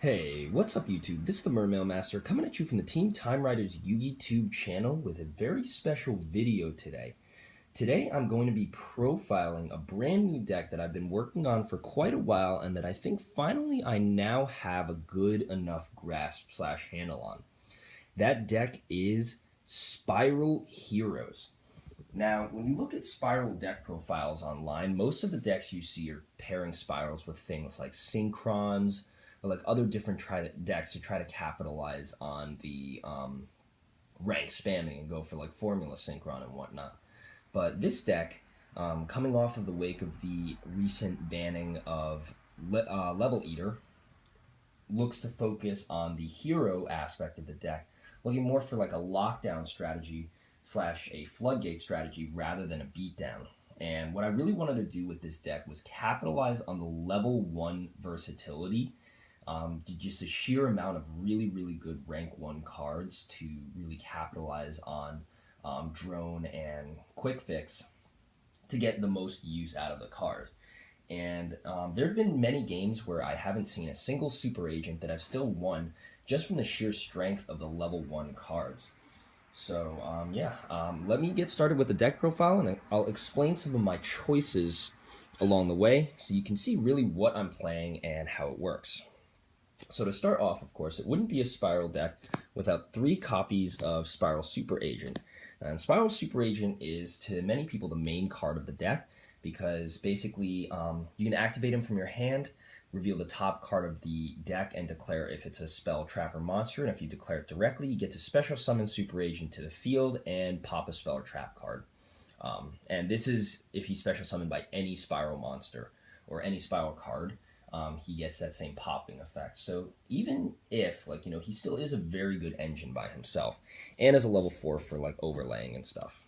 Hey, what's up YouTube? This is the Mermail Master coming at you from the Team Time Riders YouTube channel with a very special video today. Today I'm going to be profiling a brand new deck that I've been working on for quite a while and that I think finally I now have a good enough grasp slash handle on. That deck is Spyral Heroes. Now, when you look at Spyral deck profiles online, most of the decks you see are pairing Spyrals with things like Synchrons, or like other different decks to try to capitalize on the rank spamming and go for like Formula Synchron and whatnot. But this deck, coming off of the wake of the recent banning of Level Eater, looks to focus on the hero aspect of the deck, looking more for like a lockdown strategy slash a floodgate strategy rather than a beatdown. And what I really wanted to do with this deck was capitalize on the level 1 versatility, just a sheer amount of really good rank 1 cards to really capitalize on drone and quick fix to get the most use out of the card. And there have been many games where I haven't seen a single super agent that I've still won just from the sheer strength of the level 1 cards. So let me get started with the deck profile, and I'll explain some of my choices along the way so you can see really what I'm playing and how it works. So to start off, of course, it wouldn't be a Spyral deck without 3 copies of Spyral Super Agent. And Spyral Super Agent is, to many people, the main card of the deck because basically you can activate him from your hand, reveal the top card of the deck, and declare if it's a spell, trap, or monster. And if you declare it directly, you get to special summon Super Agent to the field and pop a spell or trap card. And this is if he's special summoned by any Spyral monster or any Spyral card. He gets that same popping effect. So even if, he still is a very good engine by himself, and as a level 4 for, overlaying and stuff.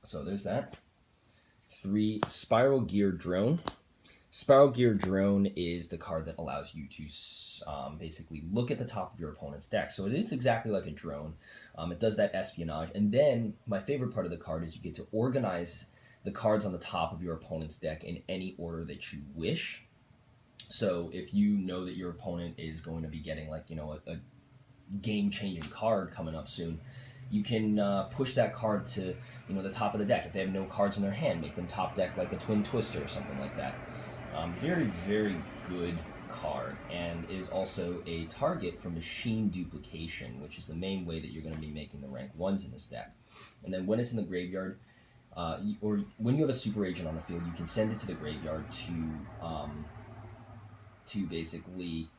So there's that. 3, Spiral Gear Drone. Spiral Gear Drone is the card that allows you to basically look at the top of your opponent's deck. So it is exactly like a drone. It does that espionage. And then my favorite part of the card is you get to organize the cards on the top of your opponent's deck in any order that you wish. So if you know that your opponent is going to be getting a game-changing card coming up soon, you can push that card to the top of the deck. If they have no cards in their hand, make them top deck like a Twin Twister or something like that. Very good card, and is also a target for machine duplication, which is the main way that you're going to be making the rank 1s in this deck. And then when it's in the graveyard, or when you have a super agent on the field, you can send it to the graveyard to basically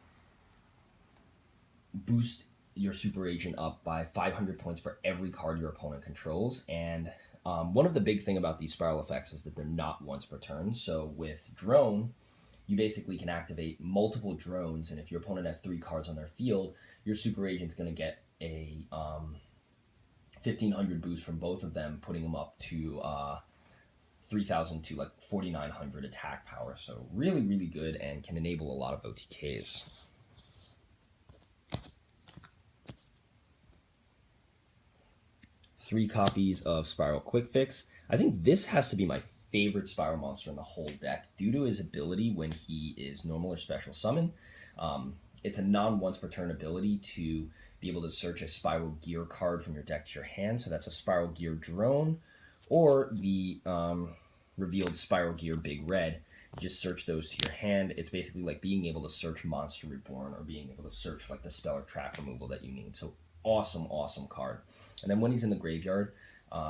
boost your super agent up by 500 points for every card your opponent controls. And one of the big thing about these Spyral effects is that they're not once per turn. So with Drone, you basically can activate multiple drones, and if your opponent has 3 cards on their field, your super agent's going to get a 1500 boost from both of them, putting them up to 3,000 to 4,900 attack power. So really good and can enable a lot of OTKs. Three copies of Spyral Quick Fix. I think this has to be my favorite Spyral monster in the whole deck due to his ability when he is normal or special summon. It's a non-once per turn ability to be able to search a Spiral Gear card from your deck to your hand. So that's a Spiral Gear Drone, or the revealed Spiral Gear Big Red. You just search those to your hand. It's basically like being able to search Monster Reborn or being able to search the spell or trap removal that you need. So awesome card. And then when he's in the graveyard,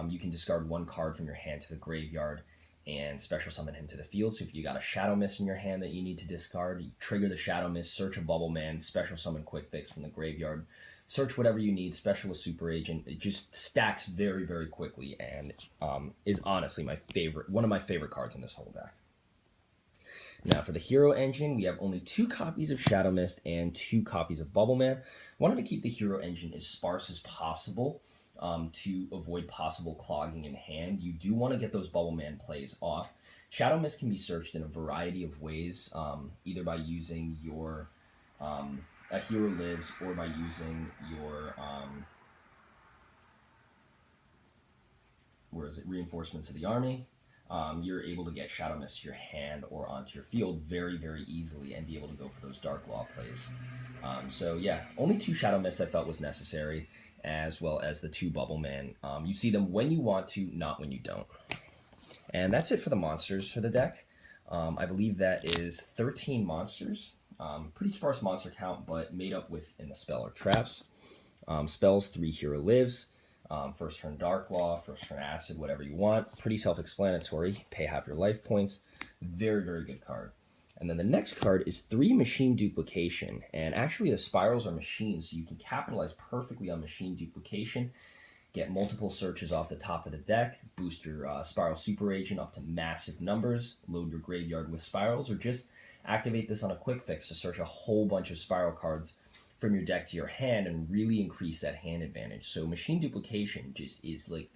you can discard 1 card from your hand to the graveyard and special summon him to the field. So if you got a Shadow Mist in your hand that you need to discard, you trigger the Shadow Mist, search a Bubble Man, special summon Quick Fix from the graveyard, search whatever you need, special a super agent. It just stacks very quickly and is honestly one of my favorite cards in this whole deck. Now for the hero engine, we have only 2 copies of Shadow Mist and 2 copies of Bubble Man. Wanted to keep the hero engine as sparse as possible to avoid possible clogging in hand. You do want to get those Bubble Man plays off. Shadow Mist can be searched in a variety of ways, either by using your A Hero Lives or by using your Reinforcements of the Army. you're able to get Shadow Mist to your hand or onto your field very, very easily and be able to go for those Dark Law plays. So yeah, only 2 Shadow Mist I felt was necessary, as well as the 2 Bubble Man. You see them when you want to, not when you don't. And that's it for the monsters for the deck. I believe that is 13 monsters. Pretty sparse monster count, but made up within the spell or traps. Spells, 3 Hero Lives. First turn Dark Law, first turn Acid, whatever you want. Pretty self-explanatory. Pay half your life points. Very, very good card. And then the next card is 3 Machine Duplication. And actually the Spyrals are machines, so you can capitalize perfectly on Machine Duplication. Get multiple searches off the top of the deck, boost your Spiral Super Agent up to massive numbers, load your graveyard with Spyrals, or just activate this on a quick fix to search a whole bunch of Spiral cards from your deck to your hand and really increase that hand advantage. So Machine Duplication just is like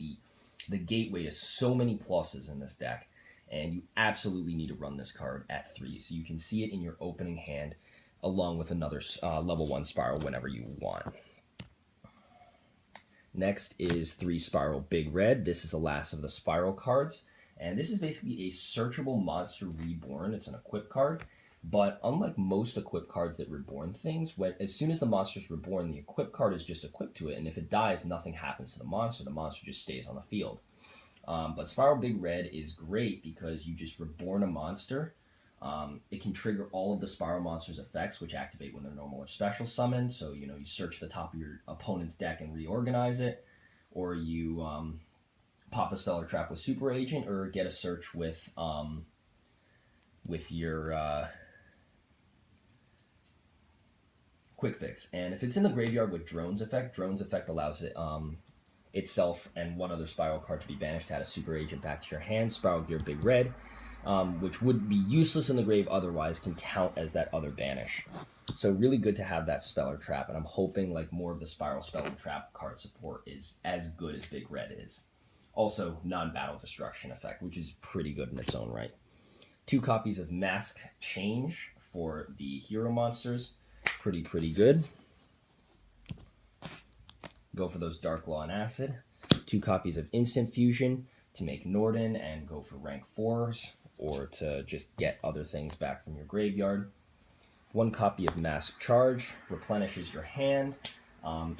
the gateway to so many pluses in this deck, and you absolutely need to run this card at 3 so you can see it in your opening hand along with another level 1 Spiral whenever you want. Next is 3 Spyral Big Red. This is the last of the Spyral cards, and this is basically a searchable monster reborn. It's an equip card, but unlike most equip cards that reborn things, as soon as the monster is reborn, the equip card is just equipped to it, and if it dies, nothing happens to the monster. The monster just stays on the field. But Spyral Big Red is great because you just reborn a monster. It can trigger all of the Spyral monsters' effects, which activate when they're normal or special summoned. So, you search the top of your opponent's deck and reorganize it, or you pop a spell or trap with Super Agent, or get a search with your Quick Fix. And if it's in the graveyard with Drone's Effect allows it itself and one other Spyral card to be banished to add a Super Agent back to your hand. Spyral Gear Big Red, which would be useless in the grave otherwise, can count as that other banish. So really good to have that spell or trap, and I'm hoping like more of the Spyral spell and trap card support is as good as Big Red is. Also, non-battle destruction effect, which is pretty good in its own right. 2 copies of Mask Change for the hero monsters. Pretty good. Go for those Dark Law and Acid. 2 copies of Instant Fusion to make Norden and go for rank 4s, or to just get other things back from your graveyard. 1 copy of Mask Charge replenishes your hand.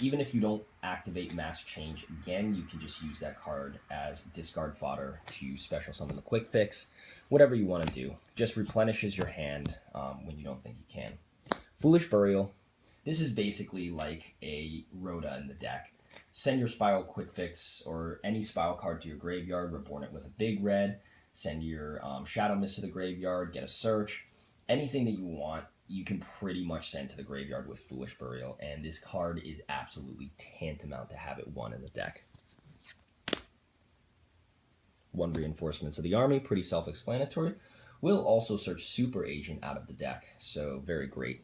Even if you don't activate Mask Change again, you can just use that card as discard fodder to special summon the Quick Fix. Whatever you want to do. Just replenishes your hand when you don't think you can. Foolish Burial. This is basically like a Rhoda in the deck. Send your Spiral Quick Fix or any Spiral card to your graveyard, reborn it with a Big Red. Send your Shadow Mist to the graveyard, get a search. Anything that you want, you can pretty much send to the graveyard with Foolish Burial, and this card is absolutely tantamount to have it 1 in the deck. 1 Reinforcements of the Army, pretty self-explanatory. Will also search Super Agent out of the deck, so very great.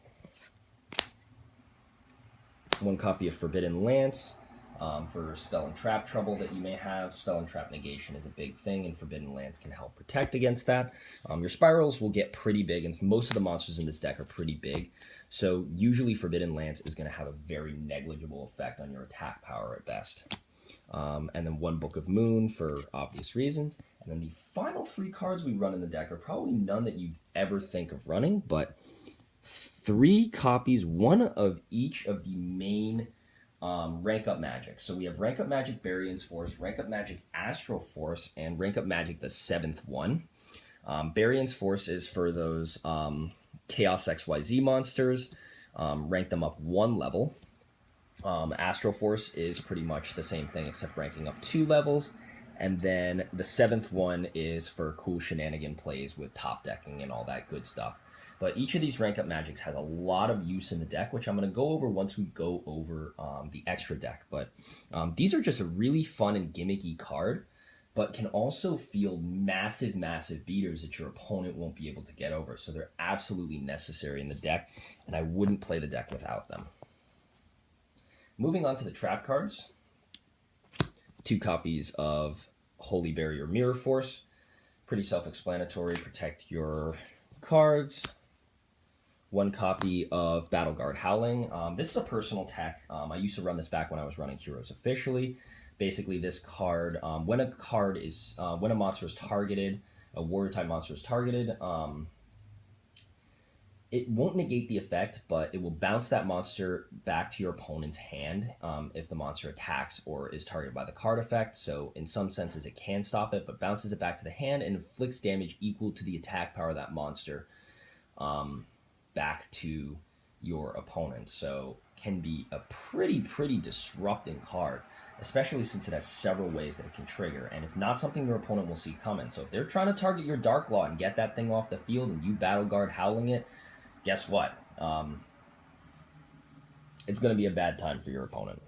1 copy of Forbidden Lance for spell and trap trouble that you may have. Spell and trap negation is a big thing, and Forbidden Lance can help protect against that. Your Spyrals will get pretty big, and most of the monsters in this deck are pretty big, so usually Forbidden Lance is going to have a very negligible effect on your attack power at best. And then 1 Book of Moon for obvious reasons. And then the final 3 cards we run in the deck are probably none that you'd ever think of running, but 3 copies, 1 of each of the main rank up magic. So we have rank up magic Barion's Force, rank up magic Astral Force, and rank up magic the 7th one. Barion's Force is for those Chaos XYZ monsters. Rank them up 1 level. Astral Force is pretty much the same thing except ranking up 2 levels. And then the 7th one is for cool shenanigan plays with top decking and all that good stuff. But each of these rank up magics has a lot of use in the deck, which I'm going to go over once we go over the extra deck. But these are just a really fun and gimmicky card, but can also field massive, massive beaters that your opponent won't be able to get over. So they're absolutely necessary in the deck, and I wouldn't play the deck without them. Moving on to the trap cards. 2 copies of Holy Barrier Mirror Force. Pretty self-explanatory. Protect your cards. 1 copy of Battle Guard Howling. This is a personal tech. I used to run this back when I was running Heroes officially, Basically, this card, when a monster is targeted, a warrior type monster is targeted, it won't negate the effect, but it will bounce that monster back to your opponent's hand if the monster attacks or is targeted by the card effect. So in some senses, it can stop it, but bounces it back to the hand and inflicts damage equal to the attack power of that monster back to your opponent. So can be a pretty disrupting card, especially since it has several ways that it can trigger, and it's not something your opponent will see coming. So if they're trying to target your Dark Law and get that thing off the field and you Battle Guard howling it, guess what? It's going to be a bad time for your opponent.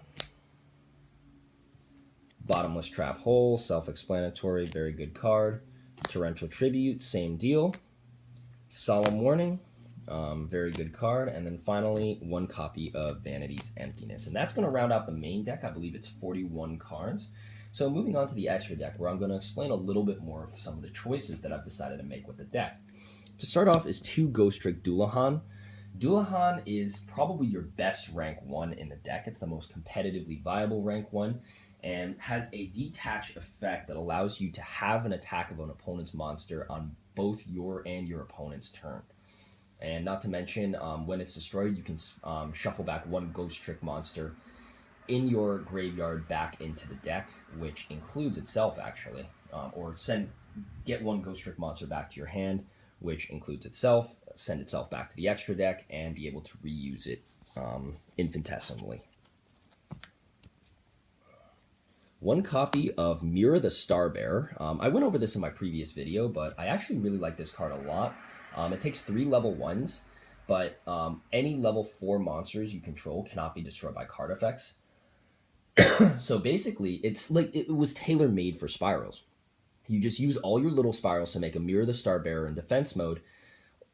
Bottomless Trap Hole, self-explanatory, very good card. Torrential Tribute, same deal. Solemn Warning, very good card. And then finally, one copy of Vanity's Emptiness. And that's going to round out the main deck. I believe it's 41 cards. So moving on to the extra deck, where I'm going to explain a little bit more of some of the choices that I've decided to make with the deck. To start off is 2 Ghost Trick Dullahan. Dullahan is probably your best rank 1 in the deck. It's the most competitively viable rank 1 and has a detach effect that allows you to have an attack of an opponent's monster on both your and your opponent's turn. And not to mention, when it's destroyed, you can shuffle back 1 Ghost Trick monster in your graveyard back into the deck, which includes itself actually, or get 1 Ghost Trick monster back to your hand, which includes itself, send itself back to the extra deck, and be able to reuse it infinitesimally. 1 copy of Mirror the Starbearer. I went over this in my previous video, but I actually really like this card a lot. It takes 3 level 1s, but any level 4 monsters you control cannot be destroyed by card effects. So basically, it's like it was tailor-made for Spyrals. You just use all your little Spyrals to make a Mirror the Starbearer in defense mode,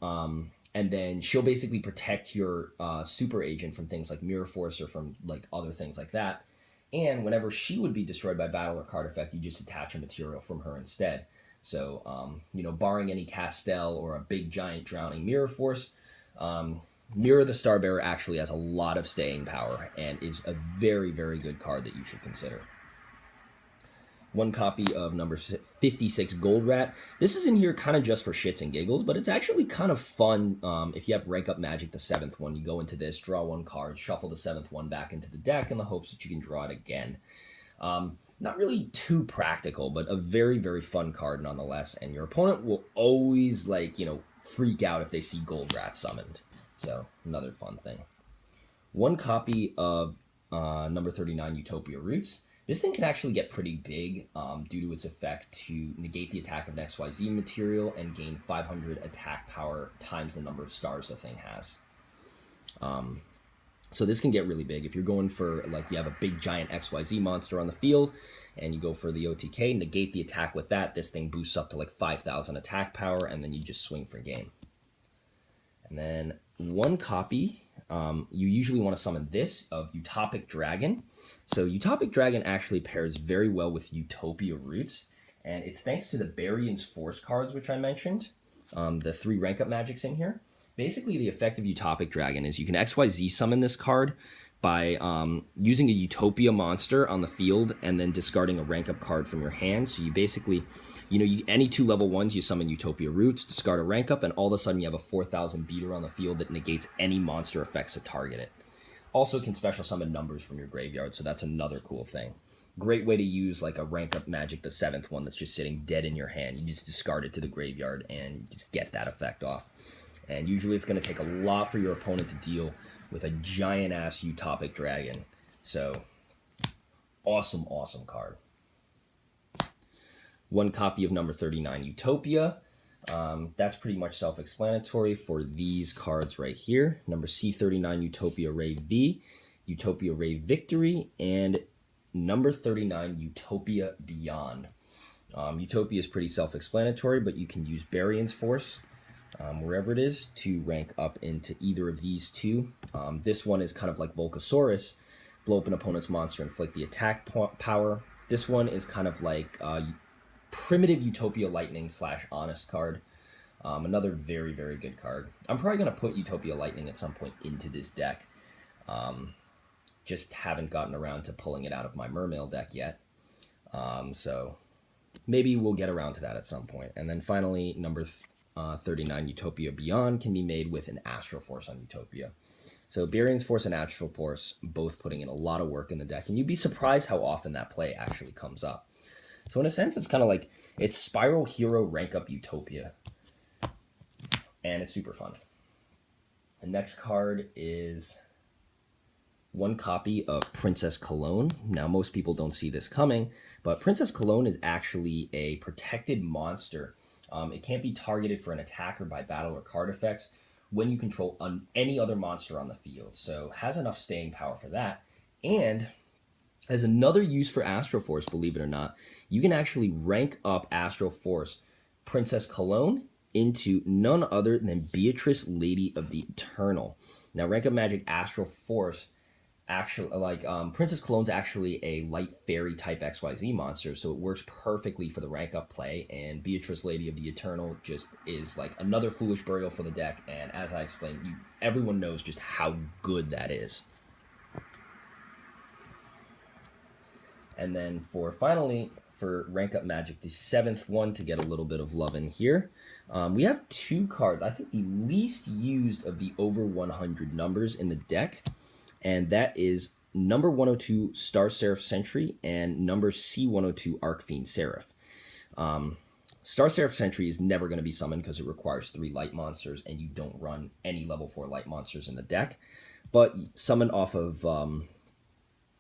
and then she'll basically protect your super agent from things like Mirror Force or from like other things like that. And whenever she would be destroyed by battle or card effect, you just attach a material from her instead. So, barring any Castell or a big giant drowning Mirror Force, Mirror the Starbearer actually has a lot of staying power and is a very, very good card that you should consider. 1 copy of number 56 Gold Rat. This is in here kind of just for shits and giggles, but it's actually kind of fun. If you have Rank Up Magic, the 7th one, you go into this, draw 1 card, shuffle the 7th one back into the deck in the hopes that you can draw it again. Not really too practical, but a very, very fun card nonetheless, and your opponent will always, freak out if they see Gold Rat summoned. So, another fun thing. 1 copy of number 39 Utopia Roots. This thing can actually get pretty big due to its effect to negate the attack of an XYZ material and gain 500 attack power times the number of stars the thing has. So this can get really big. If you're going for, you have a big giant XYZ monster on the field and you go for the OTK, negate the attack with that, this thing boosts up to 5,000 attack power, and then you just swing for game. And then 1 copy, you usually want to summon this of Utopic Dragon. So Utopic Dragon actually pairs very well with Utopia Roots, and it's thanks to the Barion's Force cards, which I mentioned, the 3 rank up magics in here. Basically, the effect of Utopic Dragon is you can XYZ summon this card by using a Utopia monster on the field and then discarding a rank up card from your hand. So you basically, any 2 level 1s, you summon Utopia Roots, discard a rank up, and all of a sudden you have a 4,000 beater on the field that negates any monster effects that target it. Also can special summon numbers from your graveyard, so that's another cool thing. Great way to use a rank up magic, the 7th one that's just sitting dead in your hand. You just discard it to the graveyard and just get that effect off. And usually it's going to take a lot for your opponent to deal with a giant ass Utopic Dragon. So awesome, awesome card. 1 copy of number 39 Utopia. That's pretty much self-explanatory for these cards right here. Number C39 Utopia Ray V, Utopia Ray Victory, and number 39 Utopia Beyond. Utopia is pretty self-explanatory, but you can use Barion's Force, wherever it is, to rank up into either of these 2. This one is kind of like Volcasaurus, blow up an opponent's monster, inflict the attack power. This one is kind of like Primitive Utopia Lightning / Honest card. Another very, very good card. I'm probably going to put Utopia Lightning at some point into this deck. Just haven't gotten around to pulling it out of my Mermail deck yet. So maybe we'll get around to that at some point. And then finally, number 39, Utopia Beyond, can be made with an Astral Force on Utopia. So Bearing's Force and Astral Force both putting in a lot of work in the deck, and you'd be surprised how often that play actually comes up. So in a sense, it's kind of like it's Spiral Hero rank up Utopia, and it's super fun. The next card is one copy of Princess Cologne. Now, most people don't see this coming, but Princess Cologne is actually a protected monster. It can't be targeted for an attacker by battle or card effects when you control any other monster on the field. So has enough staying power for that. And as another use for Astral Force, believe it or not, you can actually rank up Astral Force Princess Cologne into none other than Beatrice, Lady of the Eternal. Now, rank up Magic Astral Force, actually, Princess Cologne's actually a light fairy type XYZ monster, so it works perfectly for the rank up play. And Beatrice, Lady of the Eternal, just is like another foolish burial for the deck. And as I explained, everyone knows just how good that is. And then finally, for Rank Up Magic, the 7th one to get a little bit of love in here, we have two cards, I think the least used of the over 100 numbers in the deck, and that is number 102 Star Seraph Sentry and number C102 Arcfiend Seraph. Star Seraph Sentry is never going to be summoned because it requires 3 light monsters, and you don't run any level 4 light monsters in the deck, but summon off of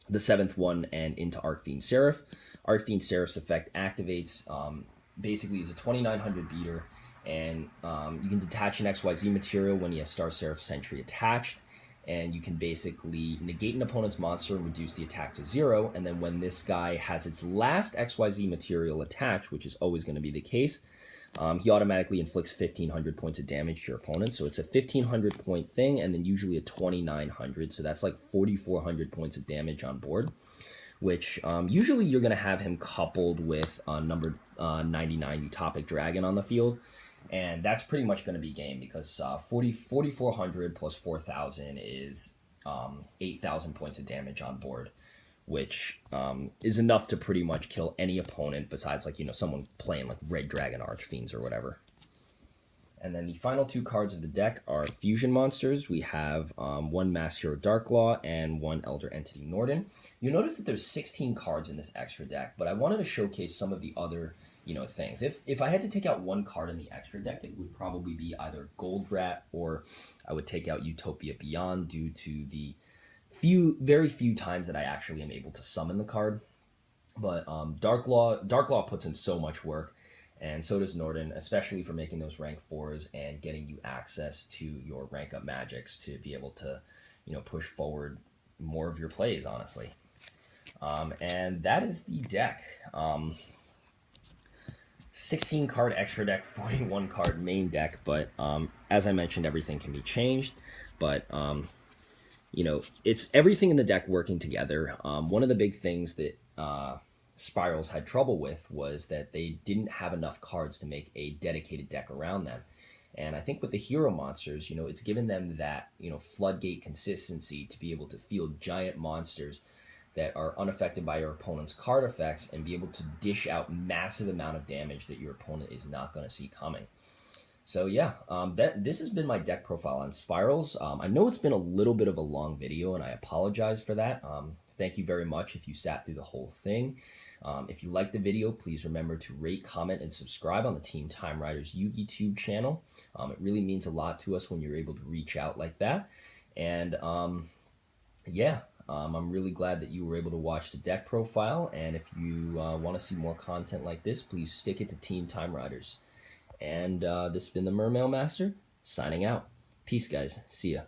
the 7th one and into Arcfiend Seraph. Arcfiend Seraph's effect activates, basically is a 2900 beater, and you can detach an XYZ material when he has Star Seraph Sentry attached, and you can basically negate an opponent's monster and reduce the attack to 0, and then when this guy has its last XYZ material attached, which is always going to be the case, he automatically inflicts 1,500 points of damage to your opponent. So it's a 1,500 point thing, and then usually a 2,900. So that's like 4,400 points of damage on board, which usually you're going to have him coupled with number 99 Utopic Dragon on the field. And that's pretty much going to be game because 4,400 plus 4,000 is 8,000 points of damage on board, which is enough to pretty much kill any opponent besides, like, someone playing like Red Dragon Archfiends or whatever. And then the final 2 cards of the deck are fusion monsters. We have one Mass Hero Darklaw and one Elder Entity Norden. You notice that there's 16 cards in this extra deck, but I wanted to showcase some of the other things. If I had to take out one card in the extra deck, it would probably be either Goldrat, or I would take out Utopia Beyond due to the very few times that I actually am able to summon the card. But Darklaw puts in so much work, and so does Norden, especially for making those rank 4s and getting you access to your rank up magics to be able to, push forward more of your plays, honestly. And that is the deck. 16 card extra deck, 41 card main deck, but as I mentioned, everything can be changed. But it's everything in the deck working together. One of the big things that Spyrals had trouble with was that they didn't have enough cards to make a dedicated deck around them. And I think with the hero monsters, it's given them that, floodgate consistency to be able to field giant monsters that are unaffected by your opponent's card effects and be able to dish out massive amount of damage that your opponent is not going to see coming. So yeah, this has been my deck profile on Spyrals. I know it's been a little bit of a long video, and I apologize for that. Thank you very much if you sat through the whole thing. If you liked the video, please remember to rate, comment, and subscribe on the Team Time Riders YouTube channel. It really means a lot to us when you're able to reach out like that. And yeah, I'm really glad that you were able to watch the deck profile. And if you want to see more content like this, please stick it to Team Time Riders. And this has been the Mermail Master, signing out. Peace, guys. See ya.